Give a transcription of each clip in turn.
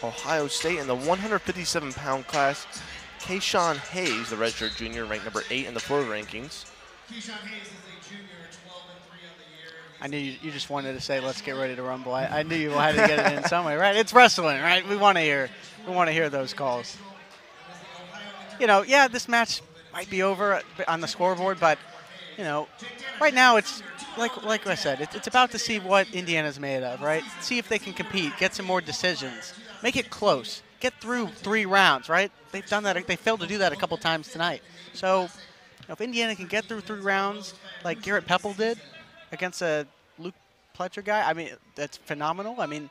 Ohio State in the 157-pound class. Ke-Shawn Hayes, the redshirt junior, ranked number 8 in the floor rankings. Ke-Shawn Hayes is a junior, 12-3 on the year. I knew you just wanted to say, "Let's get ready to rumble." I knew you had to get it in some way, right? It's wrestling, right? We want to hear those calls. Yeah, this match might be over on the scoreboard, but right now it's like I said, it's about to see what Indiana's made of, right? See if they can compete, get some more decisions, make it close, get through 3 rounds, right? They've done that. They failed to do that a couple times tonight. So if Indiana can get through 3 rounds like Garrett Pepple did against a Luke Pletcher guy, I mean, that's phenomenal. I mean,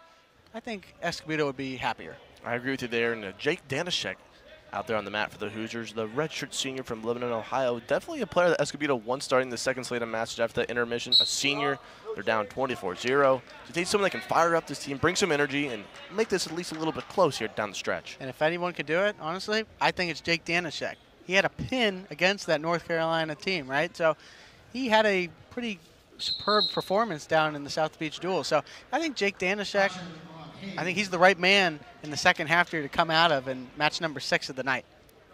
I think Escobedo would be happier. I agree with you there. And Jake Danishek out there on the mat for the Hoosiers, the redshirt senior from Lebanon, Ohio. Definitely a player that Escobedo won starting the second slate of matches after that intermission. A senior, they're down 24-0. So they need someone that can fire up this team, bring some energy, and make this at least a little bit close here down the stretch. And if anyone could do it, honestly, I think it's Jake Danishek. He had a pin against that North Carolina team, right? So he had a pretty superb performance down in the South Beach duel. So I think Jake Danishek, I think he's the right man in the second half here to come out of in match number 6 of the night.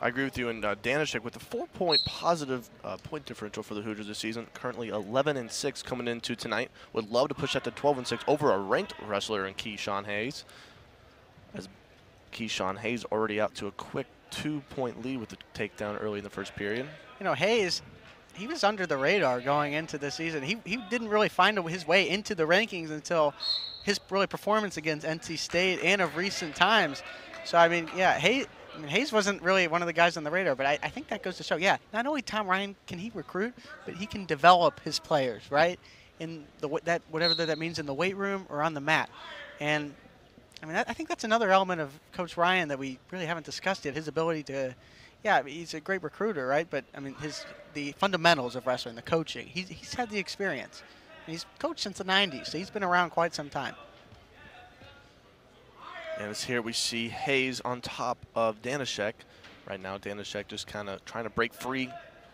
I agree with you. And Danishek with a 4-point positive point differential for the Hoosiers this season, currently 11-6 coming into tonight. Would love to push that to 12-6 over a ranked wrestler in Ke-Shawn Hayes. As Ke-Shawn Hayes already out to a quick 2-point lead with the takedown early in the first period. Hayes, he was under the radar going into the season. He didn't really find his way into the rankings until his really performance against NC State and of recent times. So, I mean, yeah, Hayes wasn't really one of the guys on the radar, but I think that goes to show, yeah, not only Tom Ryan can he recruit, but he can develop his players, right, in whatever that means in the weight room or on the mat. And, I mean, I think that's another element of Coach Ryan that we really haven't discussed yet, his ability to, yeah, I mean, he's a great recruiter, right, but, I mean, the fundamentals of wrestling, the coaching, he's had the experience. He's coached since the 90s, so he's been around quite some time. And it's here we see Hayes on top of Danishek. Right now, Danishek just kind of trying to break free,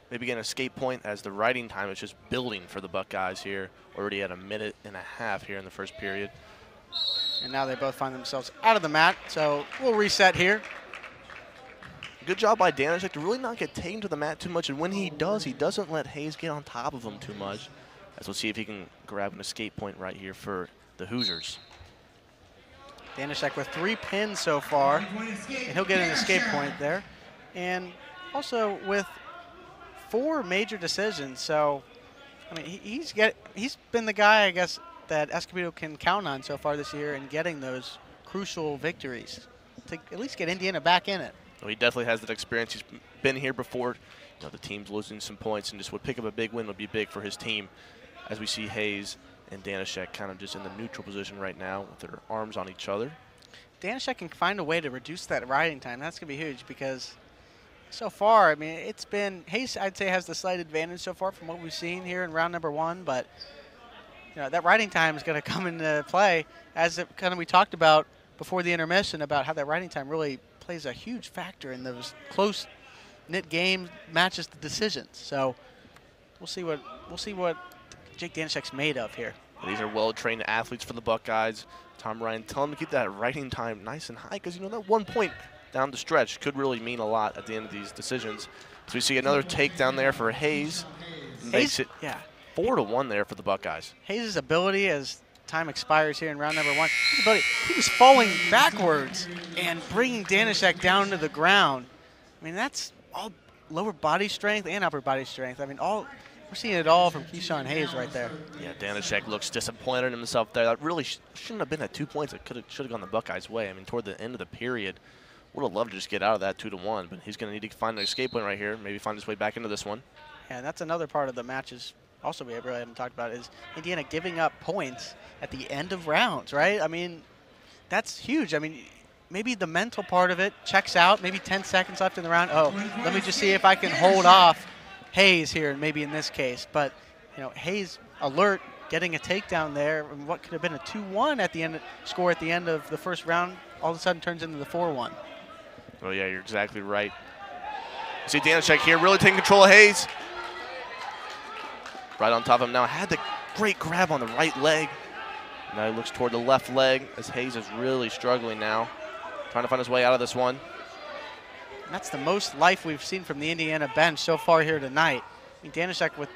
maybe get an escape point as the riding time is just building for the Buckeyes here. Already at 1.5 minutes here in the first period. And now they both find themselves out of the mat, so we'll reset here. Good job by Danishek to really not get taken to the mat too much, and when he does, he doesn't let Hayes get on top of him too much. As we'll see if he can grab an escape point right here for the Hoosiers. Danishek with 3 pins so far, and he'll get an escape point there. And also with 4 major decisions, so I mean he's been the guy, I guess, that Escobedo can count on so far this year in getting those crucial victories to at least get Indiana back in it. Well, he definitely has that experience. He's been here before. The team's losing some points, and just would pick up a big win would be big for his team. As we see Hayes and Danishek kind of just in the neutral position right now with their arms on each other. Danishek can find a way to reduce that riding time. That's going to be huge because so far, I mean, it's been, Hayes, I'd say, has the slight advantage so far from what we've seen here in round number 1, but that riding time is going to come into play as we talked about before the intermission about how that riding time really plays a huge factor in those close-knit game matches, the decisions. So we'll see what Jake Danishek's made of here. These are well-trained athletes for the Buckeyes. Tom Ryan telling them to keep that riding time nice and high because, that 1 point down the stretch could really mean a lot at the end of these decisions. So we see another takedown there for Hayes. Makes it 4-1 there for the Buckeyes. Hayes' ability as time expires here in round number 1, his ability, he was falling backwards and bringing Danishek down to the ground. I mean, that's all lower body strength and upper body strength. I mean, we're seeing it all from Ke-Shawn Hayes right there. Yeah, Danishek looks disappointed in himself there. That really shouldn't have been at 2 points. It should have gone the Buckeyes' way. I mean, toward the end of the period, would have loved to just get out of that 2-1, but he's going to need to find an escape point right here, maybe find his way back into this one. Yeah, and that's another part of the matches also we really haven't talked about is Indiana giving up points at the end of rounds, right? I mean, that's huge. I mean, maybe the mental part of it checks out, maybe 10 seconds left in the round. Oh, let me just see if I can hold off Hayes here, maybe in this case. But, Hayes alert, getting a takedown there, and what could have been a 2-1 at the end score at the end of the first round all of a sudden turns into the 4-1. Oh, yeah, you're exactly right. See Danishek here really taking control of Hayes. Right on top of him now. Had the great grab on the right leg. Now he looks toward the left leg as Hayes is really struggling now. trying to find his way out of this one. And that's the most life we've seen from the Indiana bench so far here tonight. I mean, Danishek with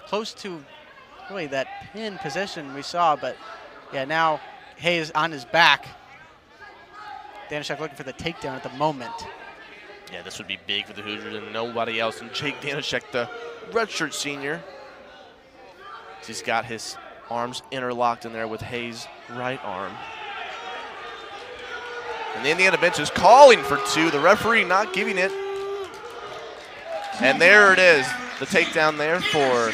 close to really that pin position we saw, but yeah, now Hayes on his back. Danishek looking for the takedown at the moment. Yeah, this would be big for the Hoosiers and nobody else. And Jake Danishek, the redshirt senior, he's got his arms interlocked in there with Hayes' right arm. And the Indiana bench is calling for two. The referee not giving it. And there it is, the takedown there for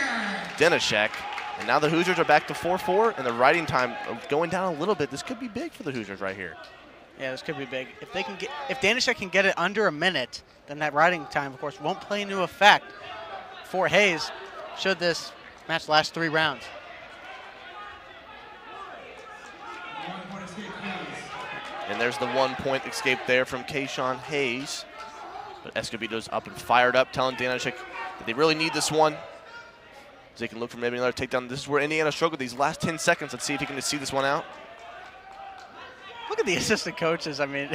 Danishek. And now the Hoosiers are back to 4-4, and the riding time going down a little bit. This could be big for the Hoosiers right here. Yeah, this could be big. If Danishek can get it under a minute, then that riding time, of course, won't play into effect for Hayes should this match last 3 rounds. And there's the 1-point escape there from Ke-Shawn Hayes. But Escobedo's up and fired up, telling Danishek that they really need this one. So they can look for maybe another takedown. This is where Indiana struggled these last 10 seconds. Let's see if he can just see this one out. Look at the assistant coaches. I mean,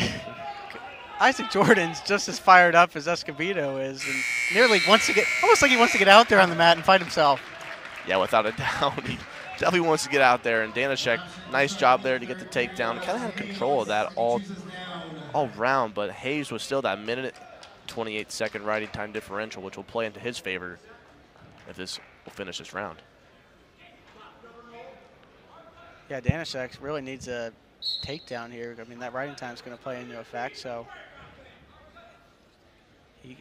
Isaac Jordan's just as fired up as Escobedo is, and nearly wants to get, almost like he wants to get out there on the mat and fight himself. Yeah, without a doubt. He definitely wants to get out there, and Danishek, nice job there to get the takedown. Kind of had control of that all round, but Hayes was still that minute 28-second riding time differential, which will play into his favor if this will finish this round. Yeah, Danishek really needs a takedown here. I mean, that riding time is going to play into effect, so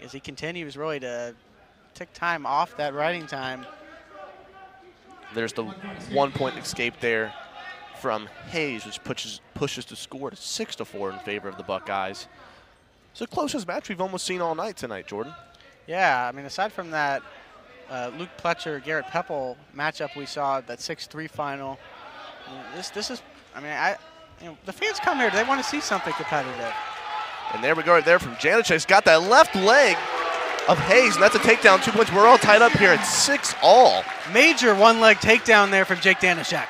as he continues really to take time off that riding time. There's the 1-point escape there from Hayes, which pushes the score to 6-4 in favor of the Buckeyes. It's the closest match we've almost seen all night tonight, Jordan. Yeah, I mean, aside from that Luke Pletcher, Garrett Peppel matchup we saw, that 6-3 final, this is, I mean, the fans come here, they want to see something competitive. And there we go right there from Danishek. Got that left leg of Hayes, and that's a takedown, 2 points. We're all tied up here at 6-all. Major one-leg takedown there from Jake Danishek.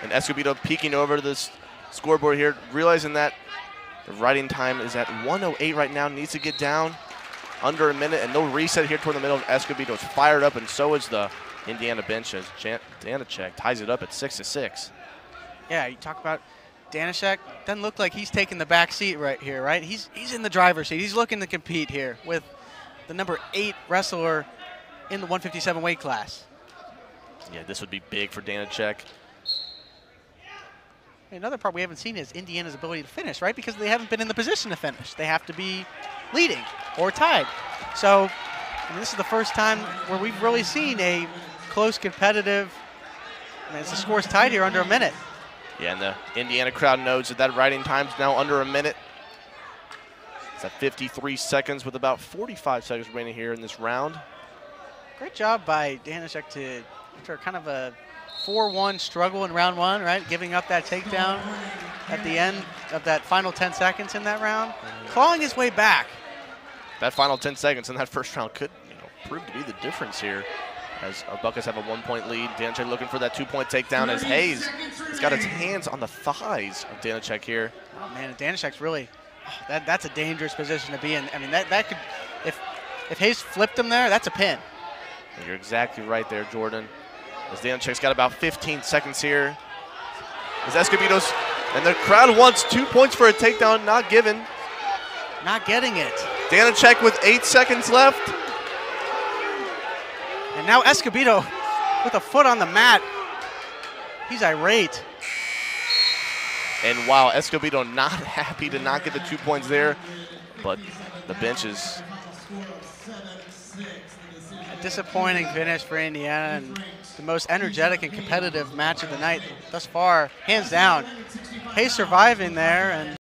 And Escobedo peeking over to this scoreboard here, realizing that the riding time is at 1:08 right now, needs to get down under a minute, and no reset here toward the middle. Escobedo is fired up, and so is the Indiana bench as Danishek ties it up at 6-6. Yeah, you talk about Danishek, doesn't look like he's taking the back seat right here, right? He's in the driver's seat. He's looking to compete here with the number 8 wrestler in the 157 weight class. Yeah, this would be big for Danishek. Another part we haven't seen is Indiana's ability to finish, right? Because they haven't been in the position to finish. They have to be leading or tied. So, I mean, this is the first time where we've really seen a close, competitive, I mean, the score's tied here under a minute. Yeah, and the Indiana crowd knows that riding time's now under a minute. It's at 53 seconds with about 45 seconds remaining here in this round. Great job by Danishek to, after kind of a 4-1 struggle in round 1, right? Giving up that takedown at the end of that final 10 seconds in that round. Clawing his way back. That final 10 seconds in that first round could prove to be the difference here, as our Buckeyes have a 1-point lead. Danishek looking for that 2-point takedown as Hayes has got his hands on the thighs of Danishek here. Oh, man, Danishek's really, that's a dangerous position to be in. I mean, that could, if Hayes flipped him there, that's a pin. And you're exactly right there, Jordan. As Danishek's got about 15 seconds here. As Escobedo's, and the crowd wants 2 points for a takedown, not given. Not getting it. Danishek with 8 seconds left. And now Escobedo with a foot on the mat. He's irate. And wow, Escobedo not happy to not get the 2 points there, but the bench is. A disappointing finish for Indiana, and the most energetic and competitive match of the night thus far, hands down. Hayes surviving there, and